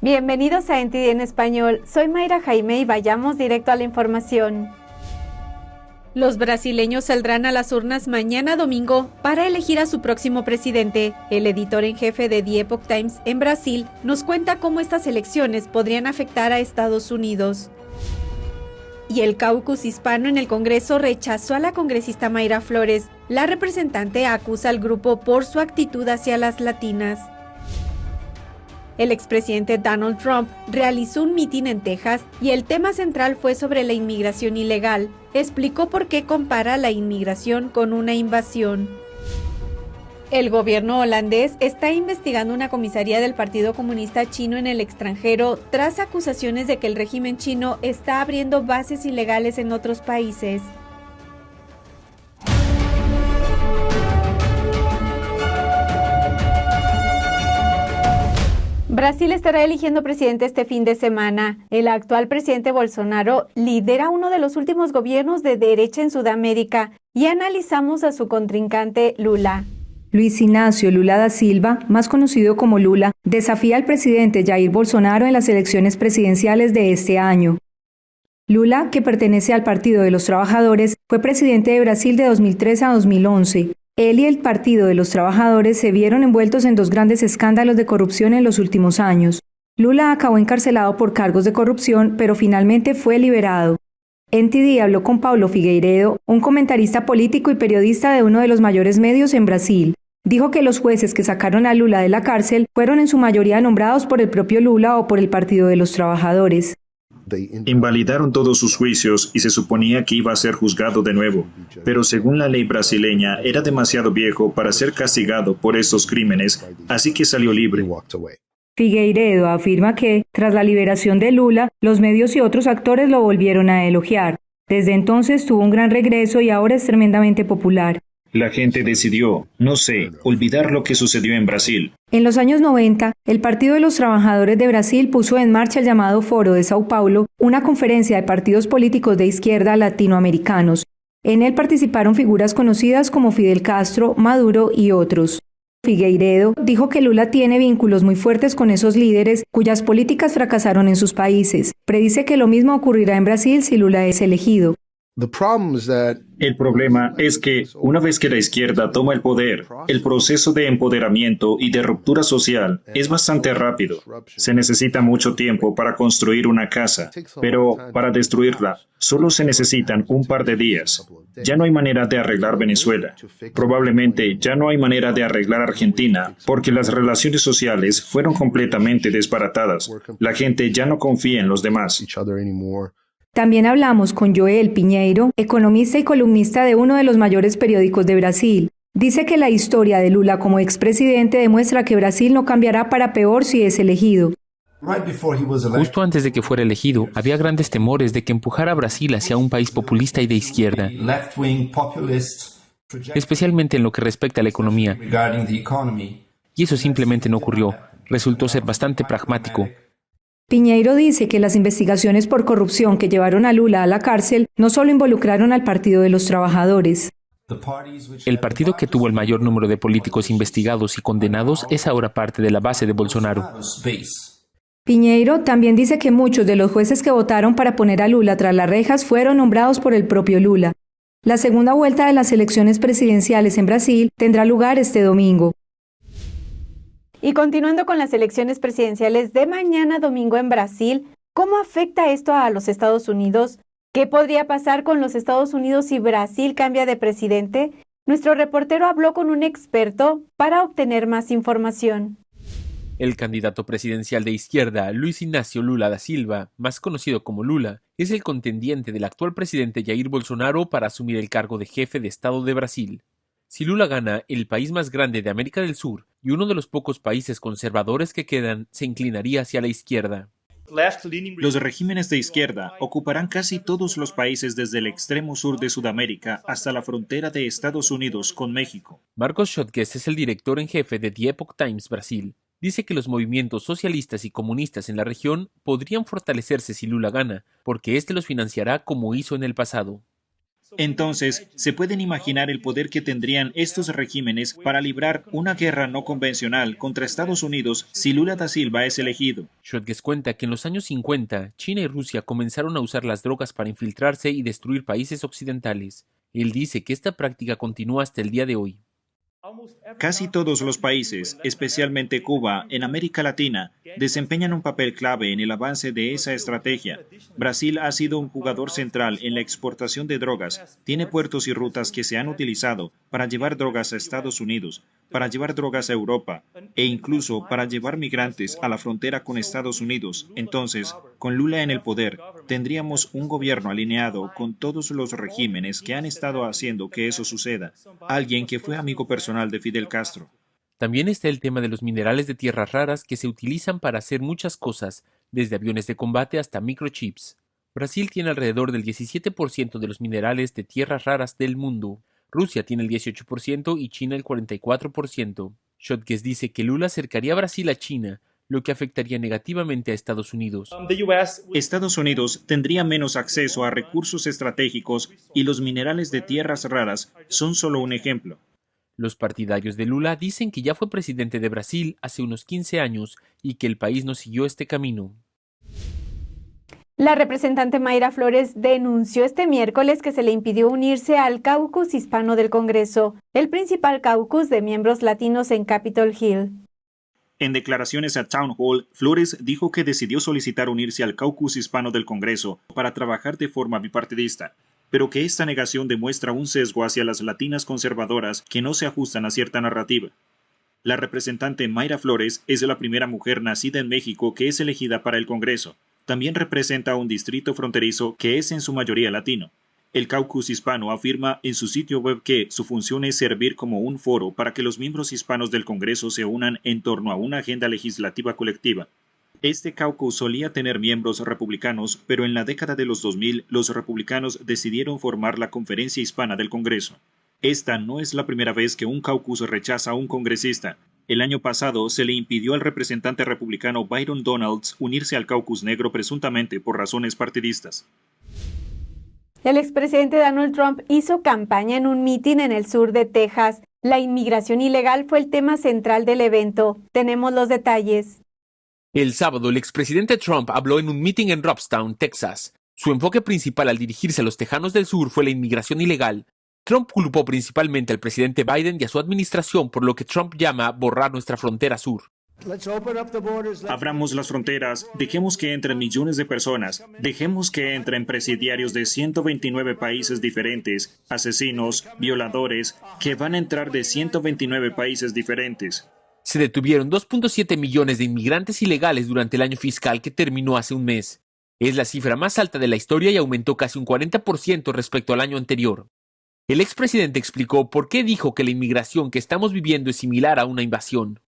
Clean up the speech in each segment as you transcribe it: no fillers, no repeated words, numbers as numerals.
Bienvenidos a NTD en Español, soy Mayra Jaime y vayamos directo a la información. Los brasileños saldrán a las urnas mañana domingo para elegir a su próximo presidente. El editor en jefe de The Epoch Times en Brasil nos cuenta cómo estas elecciones podrían afectar a Estados Unidos. Y el caucus hispano en el Congreso rechazó a la congresista Mayra Flores. La representante acusa al grupo por su actitud hacia las latinas. El expresidente Donald Trump realizó un mitin en Texas y el tema central fue sobre la inmigración ilegal. Explicó por qué compara la inmigración con una invasión. El gobierno holandés está investigando una comisaría del Partido Comunista Chino en el extranjero tras acusaciones de que el régimen chino está abriendo bases ilegales en otros países. Brasil estará eligiendo presidente este fin de semana. El actual presidente Bolsonaro lidera uno de los últimos gobiernos de derecha en Sudamérica y analizamos a su contrincante Lula. Luis Inácio Lula da Silva, más conocido como Lula, desafía al presidente Jair Bolsonaro en las elecciones presidenciales de este año. Lula, que pertenece al Partido de los Trabajadores, fue presidente de Brasil de 2003 a 2011. Él y el Partido de los Trabajadores se vieron envueltos en dos grandes escándalos de corrupción en los últimos años. Lula acabó encarcelado por cargos de corrupción, pero finalmente fue liberado. NTD habló con Paulo Figueiredo, un comentarista político y periodista de uno de los mayores medios en Brasil. Dijo que los jueces que sacaron a Lula de la cárcel fueron en su mayoría nombrados por el propio Lula o por el Partido de los Trabajadores. Invalidaron todos sus juicios y se suponía que iba a ser juzgado de nuevo, pero según la ley brasileña era demasiado viejo para ser castigado por estos crímenes, así que salió libre. Figueiredo afirma que, tras la liberación de Lula, los medios y otros actores lo volvieron a elogiar. Desde entonces tuvo un gran regreso y ahora es tremendamente popular. La gente decidió, no sé, olvidar lo que sucedió en Brasil. En los años 90, el Partido de los Trabajadores de Brasil puso en marcha el llamado Foro de Sao Paulo, una conferencia de partidos políticos de izquierda latinoamericanos. En él participaron figuras conocidas como Fidel Castro, Maduro y otros. Figueiredo dijo que Lula tiene vínculos muy fuertes con esos líderes cuyas políticas fracasaron en sus países. Predice que lo mismo ocurrirá en Brasil si Lula es elegido. El problema es que, una vez que la izquierda toma el poder, el proceso de empoderamiento y de ruptura social es bastante rápido. Se necesita mucho tiempo para construir una casa, pero para destruirla solo se necesitan un par de días. Ya no hay manera de arreglar Venezuela. Probablemente ya no hay manera de arreglar Argentina, porque las relaciones sociales fueron completamente desbaratadas. La gente ya no confía en los demás. También hablamos con Joel Pinheiro, economista y columnista de uno de los mayores periódicos de Brasil. Dice que la historia de Lula como expresidente demuestra que Brasil no cambiará para peor si es elegido. Justo antes de que fuera elegido, había grandes temores de que empujara a Brasil hacia un país populista y de izquierda, especialmente en lo que respecta a la economía. Y eso simplemente no ocurrió. Resultó ser bastante pragmático. Pinheiro dice que las investigaciones por corrupción que llevaron a Lula a la cárcel no solo involucraron al Partido de los Trabajadores. El partido que tuvo el mayor número de políticos investigados y condenados es ahora parte de la base de Bolsonaro. Pinheiro también dice que muchos de los jueces que votaron para poner a Lula tras las rejas fueron nombrados por el propio Lula. La segunda vuelta de las elecciones presidenciales en Brasil tendrá lugar este domingo. Y continuando con las elecciones presidenciales de mañana domingo en Brasil, ¿cómo afecta esto a los Estados Unidos? ¿Qué podría pasar con los Estados Unidos si Brasil cambia de presidente? Nuestro reportero habló con un experto para obtener más información. El candidato presidencial de izquierda, Luis Inácio Lula da Silva, más conocido como Lula, es el contendiente del actual presidente Jair Bolsonaro para asumir el cargo de jefe de Estado de Brasil. Si Lula gana, el país más grande de América del Sur y uno de los pocos países conservadores que quedan se inclinaría hacia la izquierda. Los regímenes de izquierda ocuparán casi todos los países desde el extremo sur de Sudamérica hasta la frontera de Estados Unidos con México. Marcos Schottges es el director en jefe de The Epoch Times Brasil. Dice que los movimientos socialistas y comunistas en la región podrían fortalecerse si Lula gana, porque este los financiará como hizo en el pasado. Entonces, se pueden imaginar el poder que tendrían estos regímenes para librar una guerra no convencional contra Estados Unidos si Lula da Silva es elegido. Schultz cuenta que en los años 50, China y Rusia comenzaron a usar las drogas para infiltrarse y destruir países occidentales. Él dice que esta práctica continúa hasta el día de hoy. Casi todos los países, especialmente Cuba, en América Latina, desempeñan un papel clave en el avance de esa estrategia. Brasil ha sido un jugador central en la exportación de drogas. Tiene puertos y rutas que se han utilizado para llevar drogas a Estados Unidos, para llevar drogas a Europa e incluso para llevar migrantes a la frontera con Estados Unidos. Entonces, con Lula en el poder, tendríamos un gobierno alineado con todos los regímenes que han estado haciendo que eso suceda. Alguien que fue amigo personal de Fidel Castro. También está el tema de los minerales de tierras raras que se utilizan para hacer muchas cosas, desde aviones de combate hasta microchips. Brasil tiene alrededor del 17% de los minerales de tierras raras del mundo. Rusia tiene el 18% y China el 44%. Schultz dice que Lula acercaría a Brasil a China, lo que afectaría negativamente a Estados Unidos. Estados Unidos tendría menos acceso a recursos estratégicos y los minerales de tierras raras son solo un ejemplo. Los partidarios de Lula dicen que ya fue presidente de Brasil hace unos 15 años y que el país no siguió este camino. La representante Mayra Flores denunció este miércoles que se le impidió unirse al caucus hispano del Congreso, el principal caucus de miembros latinos en Capitol Hill. En declaraciones a Town Hall, Flores dijo que decidió solicitar unirse al caucus hispano del Congreso para trabajar de forma bipartidista, pero que esta negación demuestra un sesgo hacia las latinas conservadoras que no se ajustan a cierta narrativa. La representante Mayra Flores es la primera mujer nacida en México que es elegida para el Congreso. También representa un distrito fronterizo que es en su mayoría latino. El caucus hispano afirma en su sitio web que su función es servir como un foro para que los miembros hispanos del Congreso se unan en torno a una agenda legislativa colectiva. Este caucus solía tener miembros republicanos, pero en la década de los 2000 los republicanos decidieron formar la Conferencia Hispana del Congreso. Esta no es la primera vez que un caucus rechaza a un congresista. El año pasado se le impidió al representante republicano Byron Donalds unirse al caucus negro presuntamente por razones partidistas. El expresidente Donald Trump hizo campaña en un mitin en el sur de Texas. La inmigración ilegal fue el tema central del evento. Tenemos los detalles. El sábado, el expresidente Trump habló en un mitin en Robstown, Texas. Su enfoque principal al dirigirse a los tejanos del sur fue la inmigración ilegal. Trump culpó principalmente al presidente Biden y a su administración por lo que Trump llama borrar nuestra frontera sur. Abramos las fronteras, dejemos que entren millones de personas, dejemos que entren presidiarios de 129 países diferentes, asesinos, violadores, que van a entrar de 129 países diferentes. Se detuvieron 2.7 millones de inmigrantes ilegales durante el año fiscal que terminó hace un mes. Es la cifra más alta de la historia y aumentó casi un 40% respecto al año anterior. El expresidente explicó por qué dijo que la inmigración que estamos viviendo es similar a una invasión.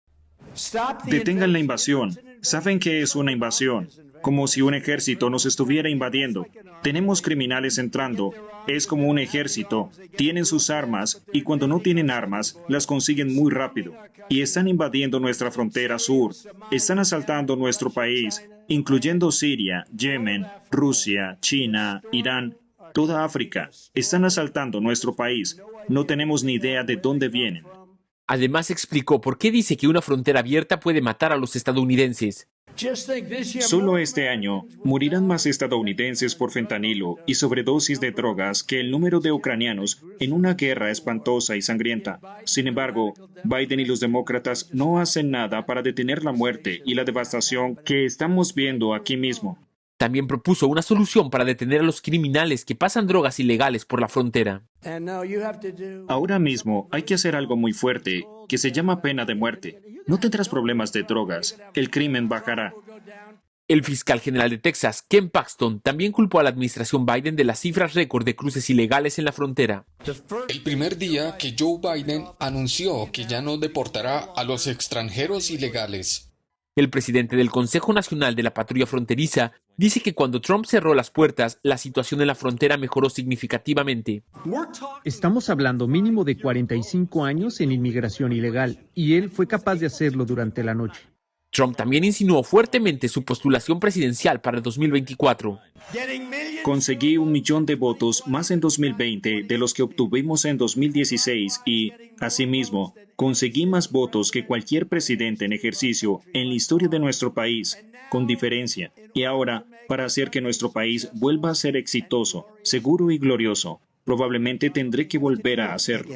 Detengan la invasión. Saben que es una invasión, como si un ejército nos estuviera invadiendo. Tenemos criminales entrando. Es como un ejército. Tienen sus armas y cuando no tienen armas, las consiguen muy rápido. Y están invadiendo nuestra frontera sur. Están asaltando nuestro país, incluyendo Siria, Yemen, Rusia, China, Irán, toda África. Están asaltando nuestro país. No tenemos ni idea de dónde vienen. Además explicó por qué dice que una frontera abierta puede matar a los estadounidenses. Solo este año morirán más estadounidenses por fentanilo y sobredosis de drogas que el número de ucranianos en una guerra espantosa y sangrienta. Sin embargo, Biden y los demócratas no hacen nada para detener la muerte y la devastación que estamos viendo aquí mismo. También propuso una solución para detener a los criminales que pasan drogas ilegales por la frontera. Ahora mismo hay que hacer algo muy fuerte, que se llama pena de muerte. No tendrás problemas de drogas. El crimen bajará. El fiscal general de Texas, Ken Paxton, también culpó a la administración Biden de las cifras récord de cruces ilegales en la frontera. El primer día que Joe Biden anunció que ya no deportará a los extranjeros ilegales. El presidente del Consejo Nacional de la Patrulla Fronteriza dice que cuando Trump cerró las puertas, la situación en la frontera mejoró significativamente. Estamos hablando mínimo de 45 años en inmigración ilegal, y él fue capaz de hacerlo durante la noche. Trump también insinuó fuertemente su postulación presidencial para el 2024. Conseguí 1 millón de votos más en 2020 de los que obtuvimos en 2016 y, asimismo, conseguí más votos que cualquier presidente en ejercicio en la historia de nuestro país, con diferencia. Y ahora, para hacer que nuestro país vuelva a ser exitoso, seguro y glorioso, probablemente tendré que volver a hacerlo.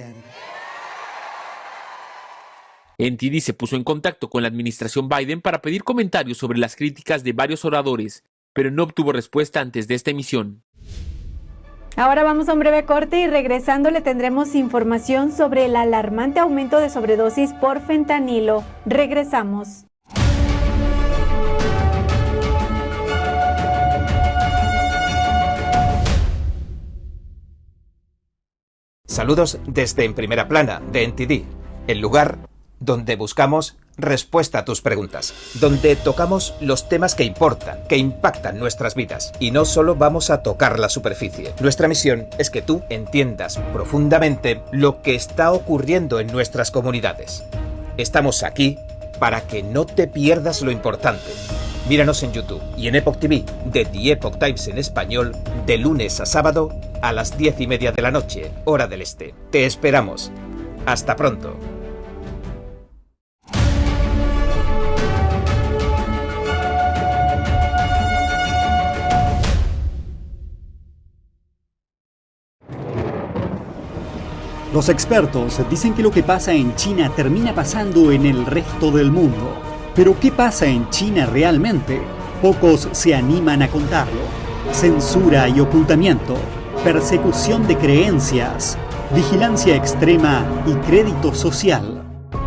NTD se puso en contacto con la administración Biden para pedir comentarios sobre las críticas de varios oradores, pero no obtuvo respuesta antes de esta emisión. Ahora vamos a un breve corte y regresando le tendremos información sobre el alarmante aumento de sobredosis por fentanilo. Regresamos. Saludos desde En Primera Plana de NTD, el lugar donde buscamos respuesta a tus preguntas, donde tocamos los temas que importan, que impactan nuestras vidas, y no solo vamos a tocar la superficie. Nuestra misión es que tú entiendas profundamente lo que está ocurriendo en nuestras comunidades. Estamos aquí para que no te pierdas lo importante. Míranos en YouTube y en Epoch TV de The Epoch Times en español de lunes a sábado a las 10:30 de la noche, hora del este. Te esperamos. Hasta pronto. Los expertos dicen que lo que pasa en China termina pasando en el resto del mundo. Pero ¿qué pasa en China realmente? Pocos se animan a contarlo. Censura y ocultamiento, persecución de creencias, vigilancia extrema y crédito social.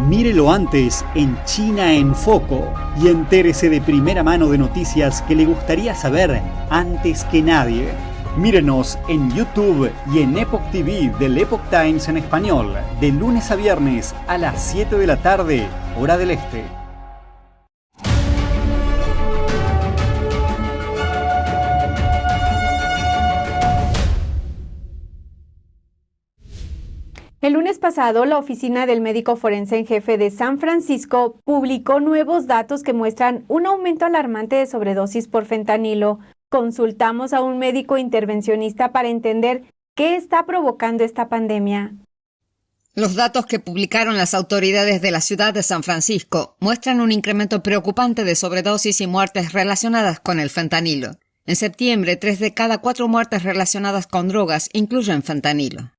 Mírelo antes en China en Foco y entérese de primera mano de noticias que le gustaría saber antes que nadie. Mírenos en YouTube y en Epoch TV del Epoch Times en español, de lunes a viernes a las 7 de la tarde, hora del este. El lunes pasado, la Oficina del Médico Forense en Jefe de San Francisco publicó nuevos datos que muestran un aumento alarmante de sobredosis por fentanilo. Consultamos a un médico intervencionista para entender qué está provocando esta pandemia. Los datos que publicaron las autoridades de la ciudad de San Francisco muestran un incremento preocupante de sobredosis y muertes relacionadas con el fentanilo. En septiembre, 3 de cada 4 muertes relacionadas con drogas incluyen fentanilo.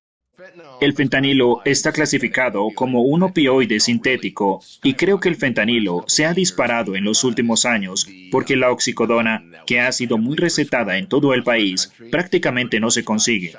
El fentanilo está clasificado como un opioide sintético y creo que el fentanilo se ha disparado en los últimos años porque la oxicodona, que ha sido muy recetada en todo el país, prácticamente no se consigue.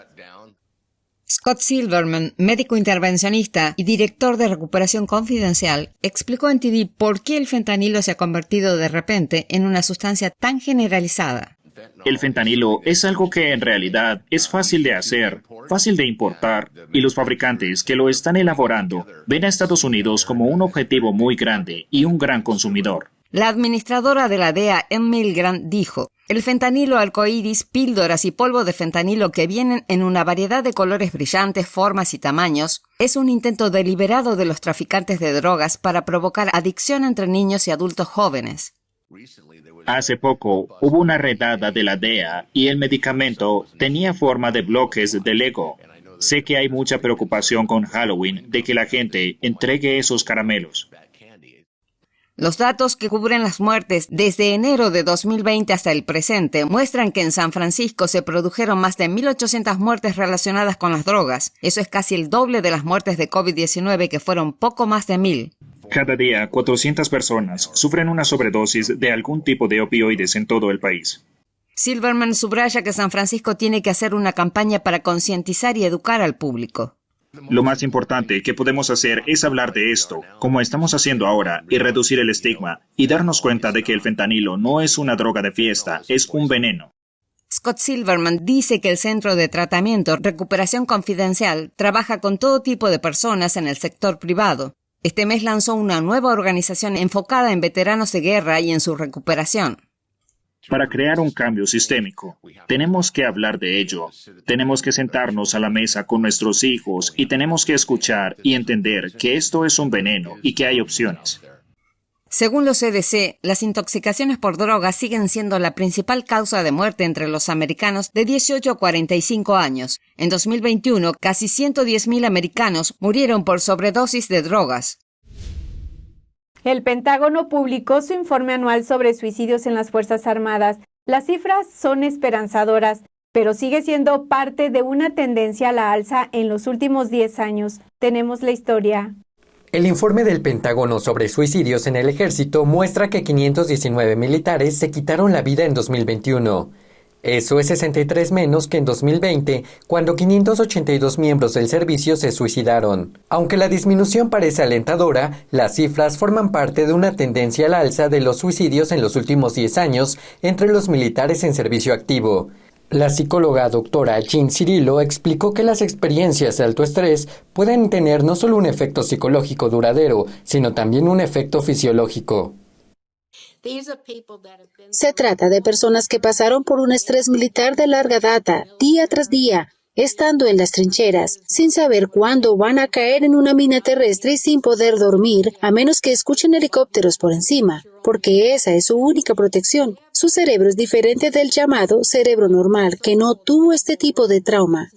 Scott Silverman, médico intervencionista y director de Recuperación Confidencial, explicó en NTD por qué el fentanilo se ha convertido de repente en una sustancia tan generalizada. El fentanilo es algo que en realidad es fácil de hacer, fácil de importar, y los fabricantes que lo están elaborando ven a Estados Unidos como un objetivo muy grande y un gran consumidor. La administradora de la DEA, Ann Milgram, dijo: el fentanilo arcoíris, píldoras y polvo de fentanilo que vienen en una variedad de colores brillantes, formas y tamaños, es un intento deliberado de los traficantes de drogas para provocar adicción entre niños y adultos jóvenes. Hace poco hubo una redada de la DEA y el medicamento tenía forma de bloques de Lego. Sé que hay mucha preocupación con Halloween de que la gente entregue esos caramelos. Los datos que cubren las muertes desde enero de 2020 hasta el presente muestran que en San Francisco se produjeron más de 1.800 muertes relacionadas con las drogas. Eso es casi el doble de las muertes de COVID-19, que fueron poco más de 1.000. Cada día, 400 personas sufren una sobredosis de algún tipo de opioides en todo el país. Silverman subraya que San Francisco tiene que hacer una campaña para concientizar y educar al público. Lo más importante que podemos hacer es hablar de esto, como estamos haciendo ahora, y reducir el estigma, y darnos cuenta de que el fentanilo no es una droga de fiesta, es un veneno. Scott Silverman dice que el Centro de Tratamiento Recuperación Confidencial trabaja con todo tipo de personas en el sector privado. Este mes lanzó una nueva organización enfocada en veteranos de guerra y en su recuperación. Para crear un cambio sistémico, tenemos que hablar de ello. Tenemos que sentarnos a la mesa con nuestros hijos y tenemos que escuchar y entender que esto es un veneno y que hay opciones. Según los CDC, las intoxicaciones por drogas siguen siendo la principal causa de muerte entre los americanos de 18 a 45 años. En 2021, casi 110.000 americanos murieron por sobredosis de drogas. El Pentágono publicó su informe anual sobre suicidios en las Fuerzas Armadas. Las cifras son esperanzadoras, pero sigue siendo parte de una tendencia a la alza en los últimos 10 años. Tenemos la historia. El informe del Pentágono sobre suicidios en el ejército muestra que 519 militares se quitaron la vida en 2021. Eso es 63 menos que en 2020, cuando 582 miembros del servicio se suicidaron. Aunque la disminución parece alentadora, las cifras forman parte de una tendencia al alza de los suicidios en los últimos 10 años entre los militares en servicio activo. La psicóloga doctora Jean Cirillo explicó que las experiencias de alto estrés pueden tener no solo un efecto psicológico duradero, sino también un efecto fisiológico. Se trata de personas que pasaron por un estrés militar de larga data, día tras día, estando en las trincheras, sin saber cuándo van a caer en una mina terrestre y sin poder dormir, a menos que escuchen helicópteros por encima, porque esa es su única protección. Su cerebro es diferente del llamado cerebro normal, que no tuvo este tipo de trauma.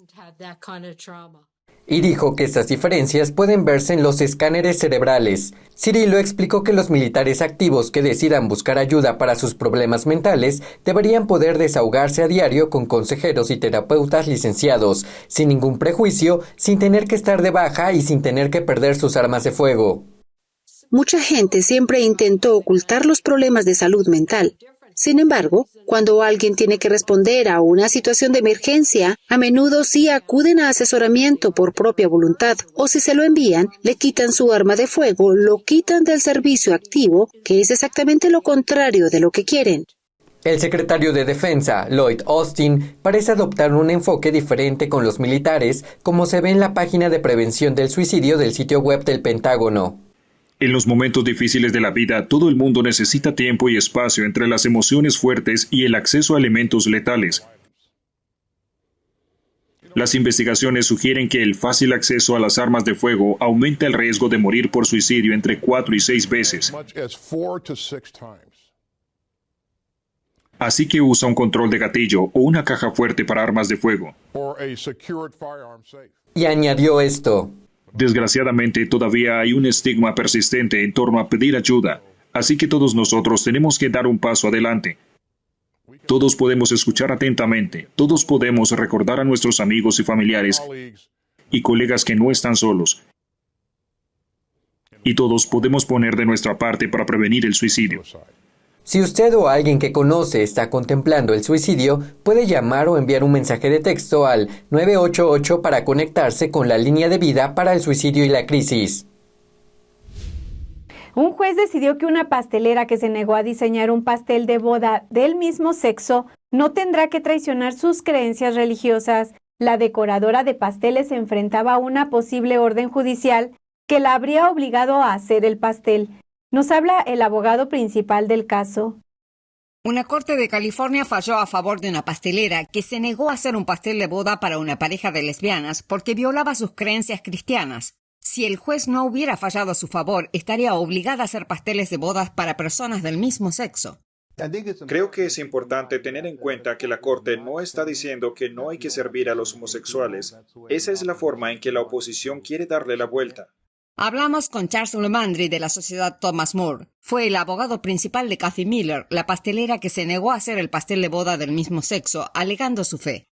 Y dijo que estas diferencias pueden verse en los escáneres cerebrales. Cirillo explicó que los militares activos que decidan buscar ayuda para sus problemas mentales deberían poder desahogarse a diario con consejeros y terapeutas licenciados, sin ningún prejuicio, sin tener que estar de baja y sin tener que perder sus armas de fuego. Mucha gente siempre intentó ocultar los problemas de salud mental. Sin embargo, cuando alguien tiene que responder a una situación de emergencia, a menudo sí acuden a asesoramiento por propia voluntad, o si se lo envían, le quitan su arma de fuego, lo quitan del servicio activo, que es exactamente lo contrario de lo que quieren. El secretario de Defensa, Lloyd Austin, parece adoptar un enfoque diferente con los militares, como se ve en la página de prevención del suicidio del sitio web del Pentágono. En los momentos difíciles de la vida, todo el mundo necesita tiempo y espacio entre las emociones fuertes y el acceso a elementos letales. Las investigaciones sugieren que el fácil acceso a las armas de fuego aumenta el riesgo de morir por suicidio entre 4 y 6 veces. Así que usa un control de gatillo o una caja fuerte para armas de fuego. Y añadió esto. Desgraciadamente, todavía hay un estigma persistente en torno a pedir ayuda, así que todos nosotros tenemos que dar un paso adelante. Todos podemos escuchar atentamente, todos podemos recordar a nuestros amigos y familiares y colegas que no están solos. Y todos podemos poner de nuestra parte para prevenir el suicidio. Si usted o alguien que conoce está contemplando el suicidio, puede llamar o enviar un mensaje de texto al 988 para conectarse con la línea de vida para el suicidio y la crisis. Un juez decidió que una pastelera que se negó a diseñar un pastel de boda del mismo sexo no tendrá que traicionar sus creencias religiosas. La decoradora de pasteles se enfrentaba a una posible orden judicial que la habría obligado a hacer el pastel. Nos habla el abogado principal del caso. Una corte de California falló a favor de una pastelera que se negó a hacer un pastel de boda para una pareja de lesbianas porque violaba sus creencias cristianas. Si el juez no hubiera fallado a su favor, estaría obligada a hacer pasteles de bodas para personas del mismo sexo. Creo que es importante tener en cuenta que la Corte no está diciendo que no hay que servir a los homosexuales. Esa es la forma en que la oposición quiere darle la vuelta. Hablamos con Charles Lemandry de la Sociedad Thomas More. Fue el abogado principal de Kathy Miller, la pastelera que se negó a hacer el pastel de boda del mismo sexo, alegando su fe.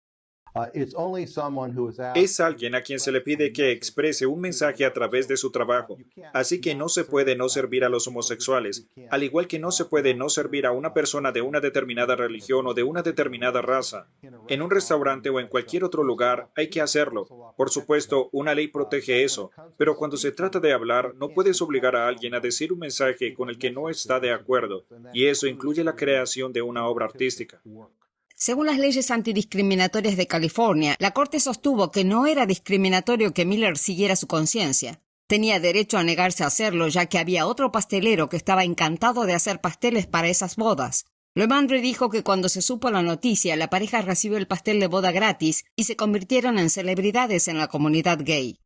Es alguien a quien se le pide que exprese un mensaje a través de su trabajo, así que no se puede no servir a los homosexuales, al igual que no se puede no servir a una persona de una determinada religión o de una determinada raza. En un restaurante o en cualquier otro lugar hay que hacerlo. Por supuesto, una ley protege eso, pero cuando se trata de hablar, no puedes obligar a alguien a decir un mensaje con el que no está de acuerdo, y eso incluye la creación de una obra artística. Según las leyes antidiscriminatorias de California, la Corte sostuvo que no era discriminatorio que Miller siguiera su conciencia. Tenía derecho a negarse a hacerlo, ya que había otro pastelero que estaba encantado de hacer pasteles para esas bodas. Lemandry dijo que cuando se supo la noticia, la pareja recibió el pastel de boda gratis y se convirtieron en celebridades en la comunidad gay.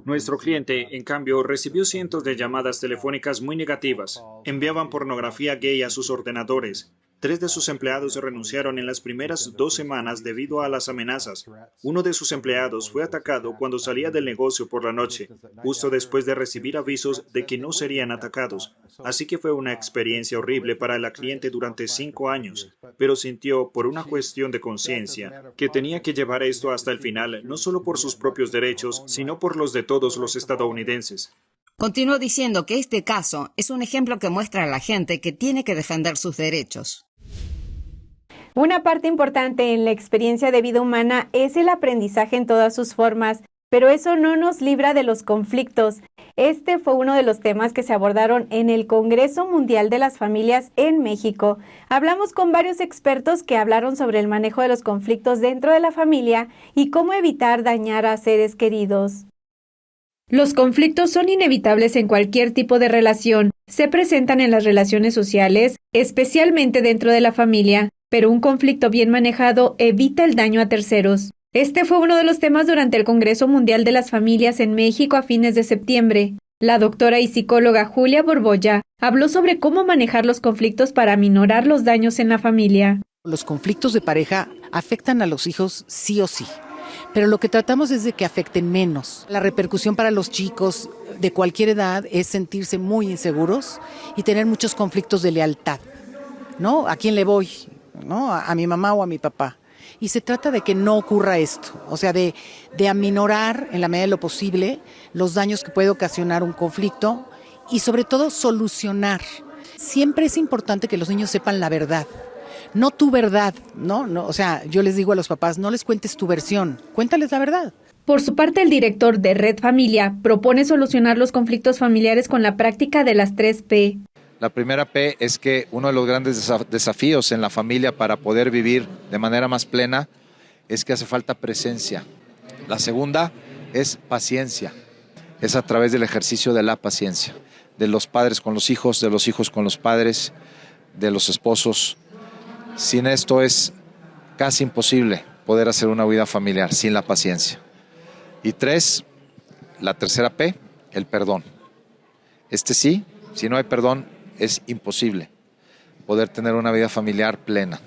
Nuestro cliente, en cambio, recibió cientos de llamadas telefónicas muy negativas. Enviaban pornografía gay a sus ordenadores. 3 de sus empleados renunciaron en las primeras 2 semanas debido a las amenazas. Uno de sus empleados fue atacado cuando salía del negocio por la noche, justo después de recibir avisos de que no serían atacados. Así que fue una experiencia horrible para la cliente durante 5 años, pero sintió, por una cuestión de conciencia, que tenía que llevar esto hasta el final, no solo por sus propios derechos, sino por los de todos los estadounidenses. Continuó diciendo que este caso es un ejemplo que muestra a la gente que tiene que defender sus derechos. Una parte importante en la experiencia de vida humana es el aprendizaje en todas sus formas, pero eso no nos libra de los conflictos. Este fue uno de los temas que se abordaron en el Congreso Mundial de las Familias en México. Hablamos con varios expertos que hablaron sobre el manejo de los conflictos dentro de la familia y cómo evitar dañar a seres queridos. Los conflictos son inevitables en cualquier tipo de relación. Se presentan en las relaciones sociales, especialmente dentro de la familia, pero un conflicto bien manejado evita el daño a terceros. Este fue uno de los temas durante el Congreso Mundial de las Familias en México a fines de septiembre. La doctora y psicóloga Julia Borbolla habló sobre cómo manejar los conflictos para aminorar los daños en la familia. Los conflictos de pareja afectan a los hijos sí o sí, pero lo que tratamos es de que afecten menos. La repercusión para los chicos de cualquier edad es sentirse muy inseguros y tener muchos conflictos de lealtad, ¿no? ¿A quién le voy? ¿No? A mi mamá o a mi papá. Y se trata de que no ocurra esto, o sea, de aminorar en la medida de lo posible los daños que puede ocasionar un conflicto y sobre todo solucionar. Siempre es importante que los niños sepan la verdad, no tu verdad, ¿no? O sea, yo les digo a los papás, no les cuentes tu versión, cuéntales la verdad. Por su parte, el director de Red Familia propone solucionar los conflictos familiares con la práctica de las 3 P. La primera P es que uno de los grandes desafíos en la familia para poder vivir de manera más plena es que hace falta presencia. La segunda es paciencia. Es a través del ejercicio de la paciencia, de los padres con los hijos, de los hijos con los padres, de los esposos. Sin esto es casi imposible poder hacer una vida familiar sin la paciencia. Y 3, la tercera P, el perdón. Sí, si no hay perdón, es imposible poder tener una vida familiar plena.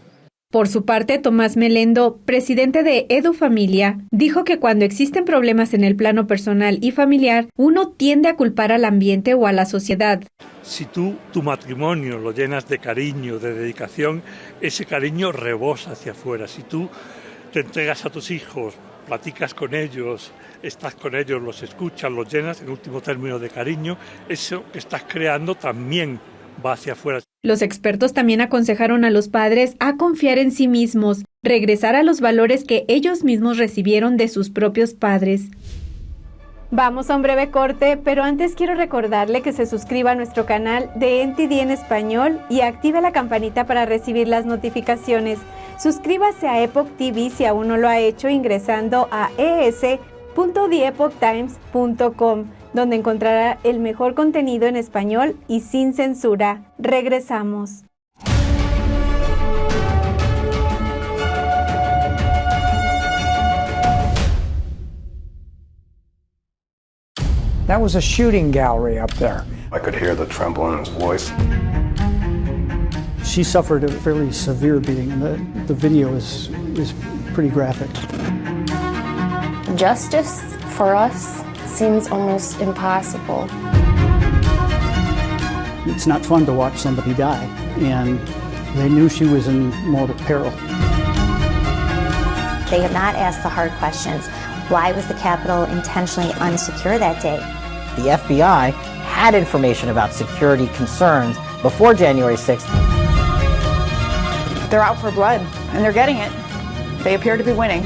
Por su parte, Tomás Melendo, presidente de EduFamilia, dijo que cuando existen problemas en el plano personal y familiar, uno tiende a culpar al ambiente o a la sociedad. Si tu matrimonio lo llenas de cariño, de dedicación, ese cariño rebosa hacia afuera. Si tú te entregas a tus hijos, platicas con ellos, estás con ellos, los escuchas, los llenas, en último término de cariño, eso que estás creando también va hacia afuera. Los expertos también aconsejaron a los padres a confiar en sí mismos, regresar a los valores que ellos mismos recibieron de sus propios padres. Vamos a un breve corte, pero antes quiero recordarle que se suscriba a nuestro canal de NTD en español y active la campanita para recibir las notificaciones. Suscríbase a Epoch TV si aún no lo ha hecho ingresando a es.theepochtimes.com, donde encontrará el mejor contenido en español y sin censura. Regresamos. That was a shooting gallery up there. I could hear the tremble in his voice. She suffered a fairly severe beating. The video is pretty graphic. Justice for us seems almost impossible. It's not fun to watch somebody die, and they knew she was in mortal peril. They have not asked the hard questions. Why was the Capitol intentionally unsecure that day? The FBI had information about security concerns before January 6th. They're out for blood, and they're getting it. They appear to be winning.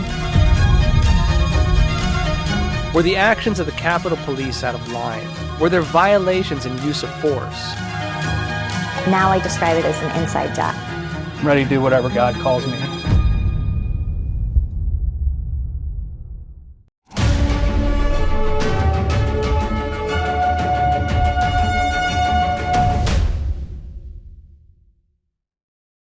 Were the actions of the Capitol Police out of line? Were there violations in use of force? Now I describe it as an inside job. I'm ready to do whatever God calls me.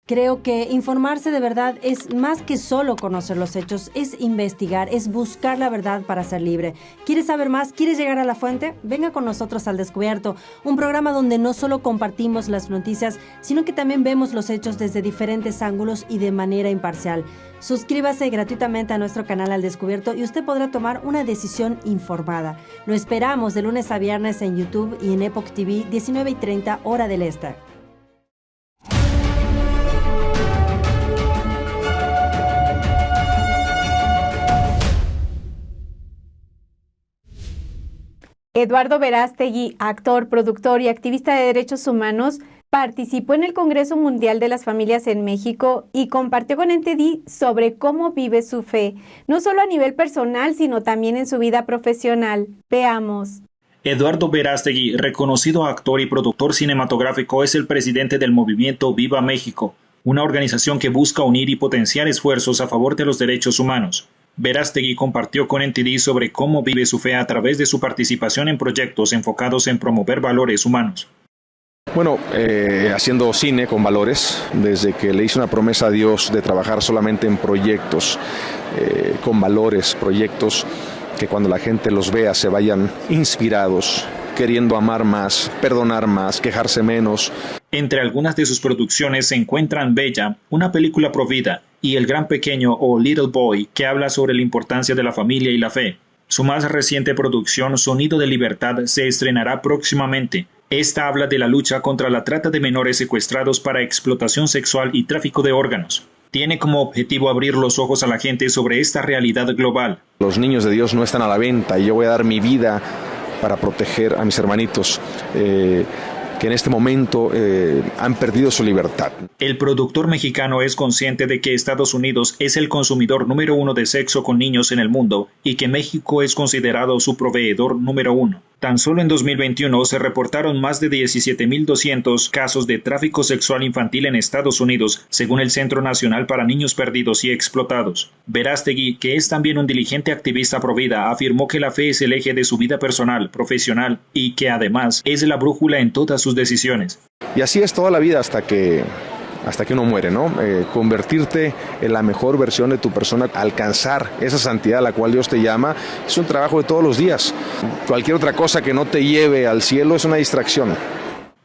Creo que informarse de verdad es más que solo conocer los hechos, es investigar, es buscar la verdad para ser libre. ¿Quieres saber más? ¿Quieres llegar a la fuente? Venga con nosotros al Descubierto, un programa donde no solo compartimos las noticias, sino que también vemos los hechos desde diferentes ángulos y de manera imparcial. Suscríbase gratuitamente a nuestro canal Al Descubierto y usted podrá tomar una decisión informada. Lo esperamos de lunes a viernes en YouTube y en Epoch TV, 19:30 hora del Este. Eduardo Verástegui, actor, productor y activista de derechos humanos, participó en el Congreso Mundial de las Familias en México y compartió con NTD sobre cómo vive su fe, no solo a nivel personal, sino también en su vida profesional. Veamos. Eduardo Verástegui, reconocido actor y productor cinematográfico, es el presidente del movimiento Viva México, una organización que busca unir y potenciar esfuerzos a favor de los derechos humanos. Verástegui compartió con NTD sobre cómo vive su fe a través de su participación en proyectos enfocados en promover valores humanos. Bueno, haciendo cine con valores, desde que le hice una promesa a Dios de trabajar solamente en proyectos con valores, proyectos que cuando la gente los vea se vayan inspirados, queriendo amar más, perdonar más, quejarse menos. Entre algunas de sus producciones se encuentran Bella, una película pro vida, y El Gran Pequeño o Little Boy, que habla sobre la importancia de la familia y la fe. Su más reciente producción, Sonido de Libertad, se estrenará próximamente. Esta habla de la lucha contra la trata de menores secuestrados para explotación sexual y tráfico de órganos. Tiene como objetivo abrir los ojos a la gente sobre esta realidad global. Los niños de Dios no están a la venta y yo voy a dar mi vida para proteger a mis hermanitos que en este momento han perdido su libertad. El productor mexicano es consciente de que Estados Unidos es el consumidor número 1 de sexo con niños en el mundo y que México es considerado su proveedor número 1. Tan solo en 2021 se reportaron más de 17.200 casos de tráfico sexual infantil en Estados Unidos, según el Centro Nacional para Niños Perdidos y Explotados. Verástegui, que es también un diligente activista provida, afirmó que la fe es el eje de su vida personal, profesional y que además es la brújula en todas sus decisiones. Y así es toda la vida hasta que uno muere, ¿no? Convertirte en la mejor versión de tu persona, alcanzar esa santidad a la cual Dios te llama, es un trabajo de todos los días. Cualquier otra cosa que no te lleve al cielo es una distracción.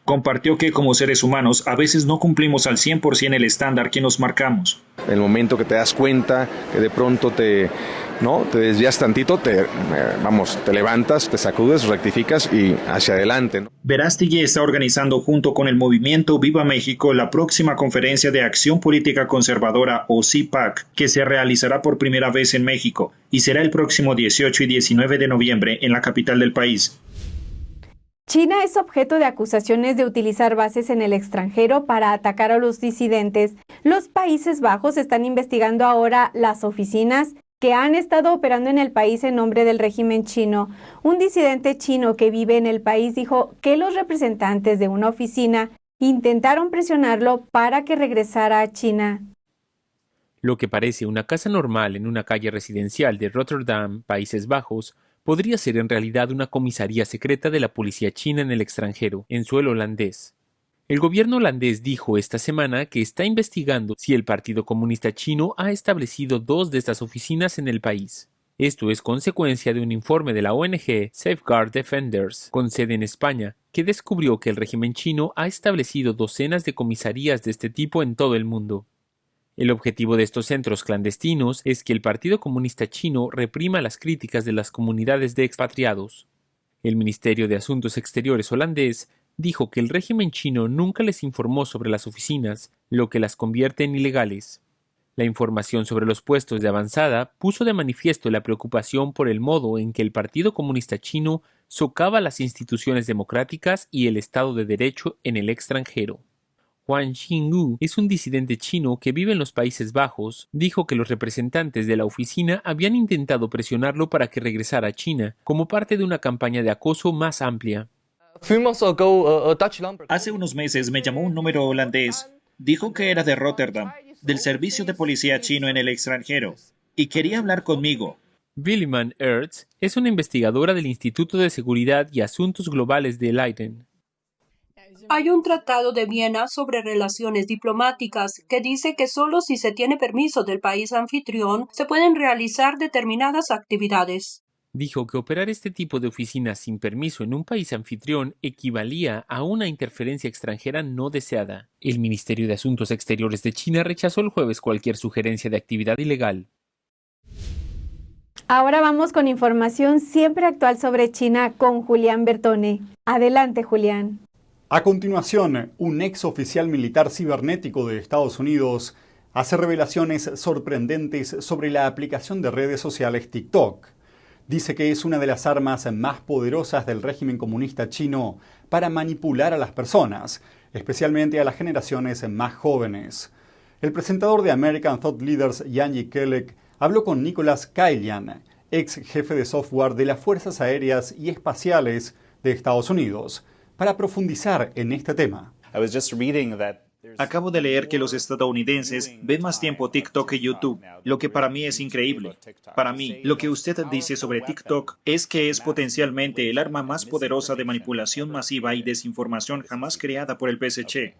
Compartió que como seres humanos a veces no cumplimos al 100% el estándar que nos marcamos. El momento que te das cuenta que de pronto te desvías tantito, te levantas, te sacudes, rectificas y hacia adelante, ¿no? Verástegui está organizando junto con el movimiento Viva México la próxima conferencia de Acción Política Conservadora o CPAC, que se realizará por primera vez en México y será el próximo 18 y 19 de noviembre en la capital del país. China es objeto de acusaciones de utilizar bases en el extranjero para atacar a los disidentes. Los Países Bajos están investigando ahora las oficinas que han estado operando en el país en nombre del régimen chino. Un disidente chino que vive en el país dijo que los representantes de una oficina intentaron presionarlo para que regresara a China. Lo que parece una casa normal en una calle residencial de Rotterdam, Países Bajos, podría ser en realidad una comisaría secreta de la policía china en el extranjero, en suelo holandés. El gobierno holandés dijo esta semana que está investigando si el Partido Comunista Chino ha establecido 2 de estas oficinas en el país. Esto es consecuencia de un informe de la ONG Safeguard Defenders, con sede en España, que descubrió que el régimen chino ha establecido docenas de comisarías de este tipo en todo el mundo. El objetivo de estos centros clandestinos es que el Partido Comunista Chino reprima las críticas de las comunidades de expatriados. El Ministerio de Asuntos Exteriores holandés dijo que el régimen chino nunca les informó sobre las oficinas, lo que las convierte en ilegales. La información sobre los puestos de avanzada puso de manifiesto la preocupación por el modo en que el Partido Comunista Chino socava las instituciones democráticas y el Estado de Derecho en el extranjero. Huang Xingyu es un disidente chino que vive en los Países Bajos, dijo que los representantes de la oficina habían intentado presionarlo para que regresara a China, como parte de una campaña de acoso más amplia. Hace unos meses me llamó un número holandés. Dijo que era de Rotterdam, del servicio de policía chino en el extranjero, y quería hablar conmigo. Willeman Ertz es una investigadora del Instituto de Seguridad y Asuntos Globales de Leiden. Hay un tratado de Viena sobre relaciones diplomáticas que dice que solo si se tiene permiso del país anfitrión se pueden realizar determinadas actividades. Dijo que operar este tipo de oficinas sin permiso en un país anfitrión equivalía a una interferencia extranjera no deseada. El Ministerio de Asuntos Exteriores de China rechazó el jueves cualquier sugerencia de actividad ilegal. Ahora vamos con información siempre actual sobre China con Julián Bertone. Adelante, Julián. A continuación, un ex oficial militar cibernético de Estados Unidos hace revelaciones sorprendentes sobre la aplicación de redes sociales TikTok. Dice que es una de las armas más poderosas del régimen comunista chino para manipular a las personas, especialmente a las generaciones más jóvenes. El presentador de American Thought Leaders, Yanji Kellek, habló con Nicholas Kailian, ex jefe de software de las Fuerzas Aéreas y Espaciales de Estados Unidos, para profundizar en este tema. Acabo de leer que los estadounidenses ven más tiempo TikTok que YouTube, lo que para mí es increíble. Para mí, lo que usted dice sobre TikTok es que es potencialmente el arma más poderosa de manipulación masiva y desinformación jamás creada por el PSC.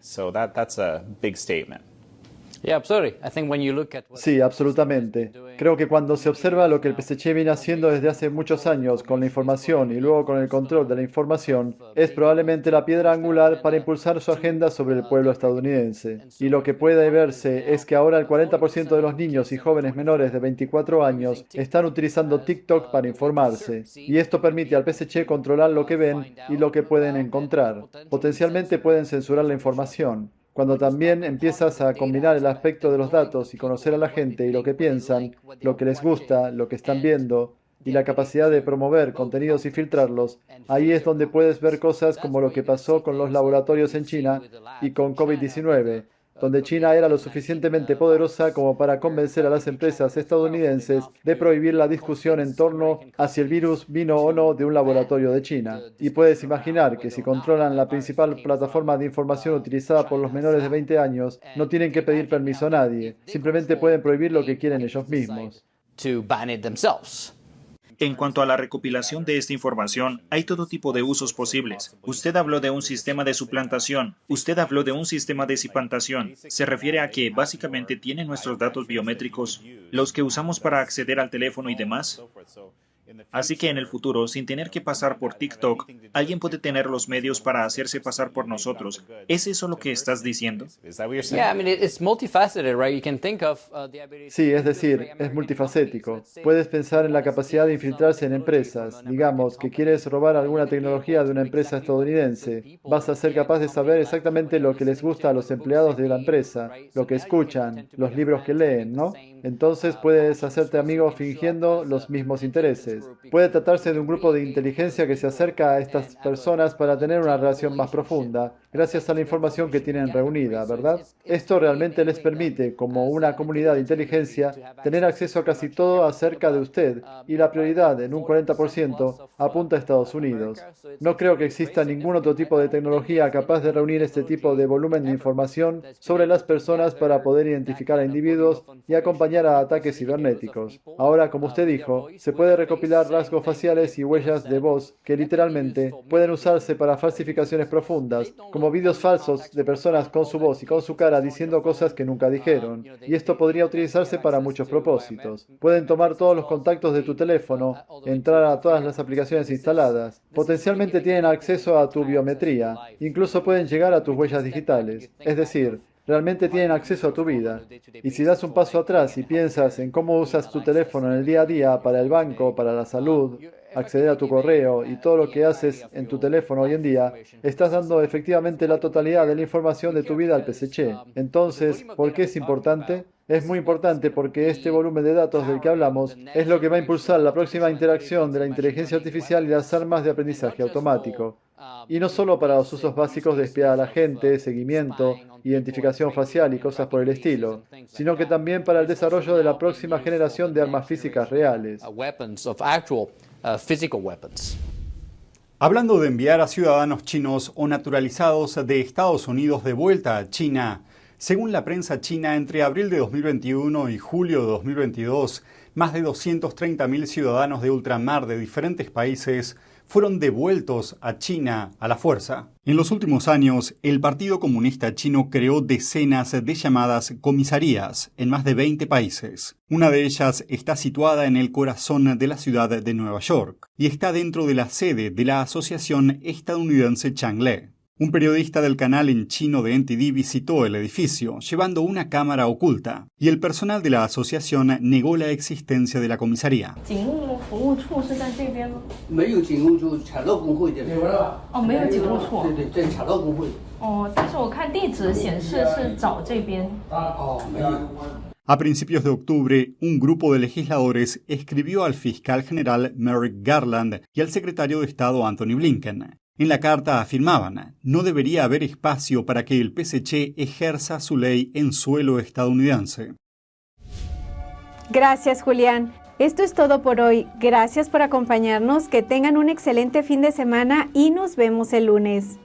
Sí, absolutamente. Creo que cuando se observa lo que el PSC viene haciendo desde hace muchos años con la información y luego con el control de la información, es probablemente la piedra angular para impulsar su agenda sobre el pueblo estadounidense. Y lo que puede verse es que ahora el 40% de los niños y jóvenes menores de 24 años están utilizando TikTok para informarse. Y esto permite al PSC controlar lo que ven y lo que pueden encontrar. Potencialmente pueden censurar la información. Cuando también empiezas a combinar el aspecto de los datos y conocer a la gente y lo que piensan, lo que les gusta, lo que están viendo y la capacidad de promover contenidos y filtrarlos, ahí es donde puedes ver cosas como lo que pasó con los laboratorios en China y con COVID-19, donde China era lo suficientemente poderosa como para convencer a las empresas estadounidenses de prohibir la discusión en torno a si el virus vino o no de un laboratorio de China. Y puedes imaginar que si controlan la principal plataforma de información utilizada por los menores de 20 años, no tienen que pedir permiso a nadie, simplemente pueden prohibir lo que quieren ellos mismos. En cuanto a la recopilación de esta información, hay todo tipo de usos posibles. Usted habló de un sistema de suplantación. Usted habló de un sistema de suplantación. Se refiere a que básicamente tiene nuestros datos biométricos, los que usamos para acceder al teléfono y demás. Así que en el futuro, sin tener que pasar por TikTok, alguien puede tener los medios para hacerse pasar por nosotros. ¿Es eso lo que estás diciendo? Sí, es decir, es multifacético. Puedes pensar en la capacidad de infiltrarse en empresas. Digamos que quieres robar alguna tecnología de una empresa estadounidense. Vas a ser capaz de saber exactamente lo que les gusta a los empleados de la empresa, lo que escuchan, los libros que leen, ¿no? Entonces puedes hacerte amigo fingiendo los mismos intereses. Puede tratarse de un grupo de inteligencia que se acerca a estas personas para tener una relación más profunda, gracias a la información que tienen reunida, ¿verdad? Esto realmente les permite, como una comunidad de inteligencia, tener acceso a casi todo acerca de usted, y la prioridad, en un 40%, apunta a Estados Unidos. No creo que exista ningún otro tipo de tecnología capaz de reunir este tipo de volumen de información sobre las personas para poder identificar a individuos y acompañar a ataques cibernéticos. Ahora, como usted dijo, se puede recopilar rasgos faciales y huellas de voz que literalmente pueden usarse para falsificaciones profundas, como vídeos falsos de personas con su voz y con su cara diciendo cosas que nunca dijeron. Y esto podría utilizarse para muchos propósitos. Pueden tomar todos los contactos de tu teléfono, entrar a todas las aplicaciones instaladas. Potencialmente tienen acceso a tu biometría. Incluso pueden llegar a tus huellas digitales. Es decir, realmente tienen acceso a tu vida. Y si das un paso atrás y piensas en cómo usas tu teléfono en el día a día para el banco, para la salud, acceder a tu correo y todo lo que haces en tu teléfono hoy en día, estás dando efectivamente la totalidad de la información de tu vida al PSC. Entonces, ¿por qué es importante? Es muy importante porque este volumen de datos del que hablamos es lo que va a impulsar la próxima interacción de la inteligencia artificial y las armas de aprendizaje automático. Y no solo para los usos básicos de espiar a la gente, seguimiento, identificación facial y cosas por el estilo, sino que también para el desarrollo de la próxima generación de armas físicas reales. Hablando de enviar a ciudadanos chinos o naturalizados de Estados Unidos de vuelta a China, según la prensa china, entre abril de 2021 y julio de 2022, más de 230.000 ciudadanos de ultramar de diferentes países fueron devueltos a China a la fuerza. En los últimos años, el Partido Comunista Chino creó decenas de llamadas comisarías en más de 20 países. Una de ellas está situada en el corazón de la ciudad de Nueva York y está dentro de la sede de la Asociación Estadounidense Changle. Un periodista del canal en chino de NTD visitó el edificio, llevando una cámara oculta, y el personal de la asociación negó la existencia de la comisaría. A principios de octubre, un grupo de legisladores escribió al fiscal general Merrick Garland y al secretario de Estado Antony Blinken. En la carta afirmaban, no debería haber espacio para que el PSC ejerza su ley en suelo estadounidense. Gracias, Julián. Esto es todo por hoy. Gracias por acompañarnos, que tengan un excelente fin de semana y nos vemos el lunes.